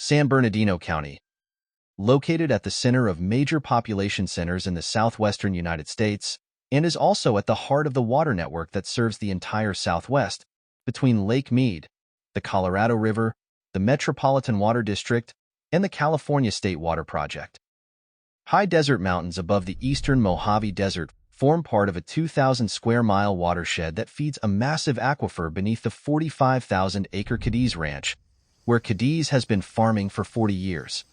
San Bernardino County, located at the center of major population centers in the southwestern United States, and is also at the heart of the water network that serves the entire Southwest, between Lake Mead, the Colorado River, the Metropolitan Water District, and the California State Water Project. High desert mountains above the eastern Mojave Desert form part of a 2,000-square-mile watershed that feeds a massive aquifer beneath the 45,000-acre Cadiz Ranch, where Cadiz has been farming for 40 years.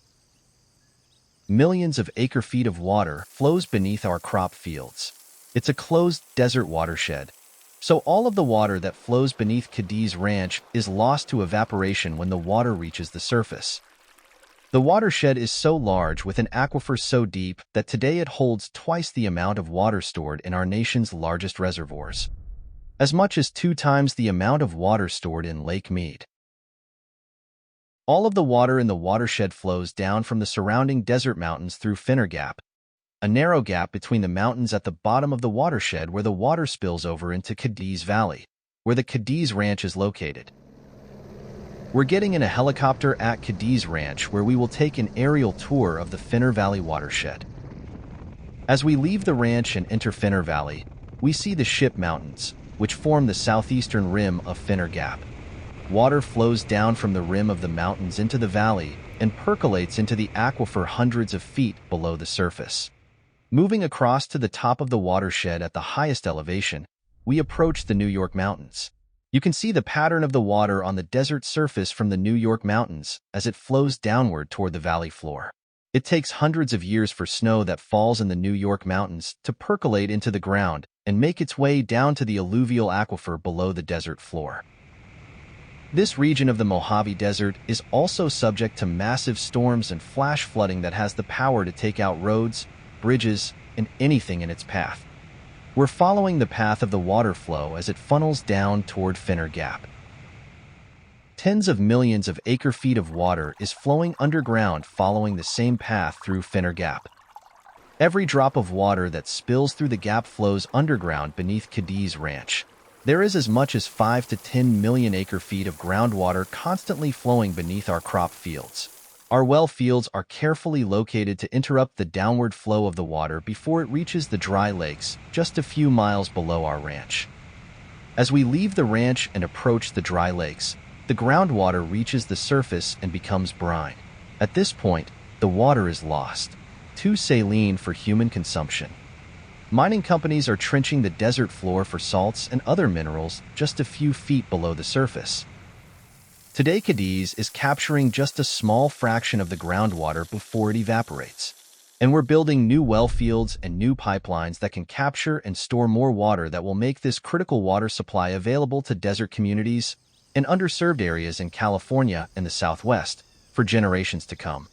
Millions of acre-feet of water flows beneath our crop fields. It's a closed desert watershed, so all of the water that flows beneath Cadiz Ranch is lost to evaporation when the water reaches the surface. The watershed is so large with an aquifer so deep that today it holds twice the amount of water stored in our nation's largest reservoirs, as much as 2 times the amount of water stored in Lake Mead. All of the water in the watershed flows down from the surrounding desert mountains through Finner Gap, a narrow gap between the mountains at the bottom of the watershed where the water spills over into Cadiz Valley, where the Cadiz Ranch is located. We're getting in a helicopter at Cadiz Ranch where we will take an aerial tour of the Finner Valley watershed. As we leave the ranch and enter Finner Valley, we see the Ship Mountains, which form the southeastern rim of Finner Gap. Water flows down from the rim of the mountains into the valley and percolates into the aquifer hundreds of feet below the surface. Moving across to the top of the watershed at the highest elevation, we approach the New York Mountains. You can see the pattern of the water on the desert surface from the New York Mountains as it flows downward toward the valley floor. It takes hundreds of years for snow that falls in the New York Mountains to percolate into the ground and make its way down to the alluvial aquifer below the desert floor. This region of the Mojave Desert is also subject to massive storms and flash flooding that has the power to take out roads, bridges, and anything in its path. We're following the path of the water flow as it funnels down toward Finner Gap. Tens of millions of acre-feet of water is flowing underground following the same path through Finner Gap. Every drop of water that spills through the gap flows underground beneath Cadiz Ranch. There is as much as 5 to 10 million acre-feet of groundwater constantly flowing beneath our crop fields. Our well fields are carefully located to interrupt the downward flow of the water before it reaches the dry lakes just a few miles below our ranch. As we leave the ranch and approach the dry lakes, the groundwater reaches the surface and becomes brine. At this point, the water is lost, too saline for human consumption. Mining companies are trenching the desert floor for salts and other minerals just a few feet below the surface. Today, Cadiz is capturing just a small fraction of the groundwater before it evaporates. And we're building new well fields and new pipelines that can capture and store more water that will make this critical water supply available to desert communities and underserved areas in California and the Southwest for generations to come.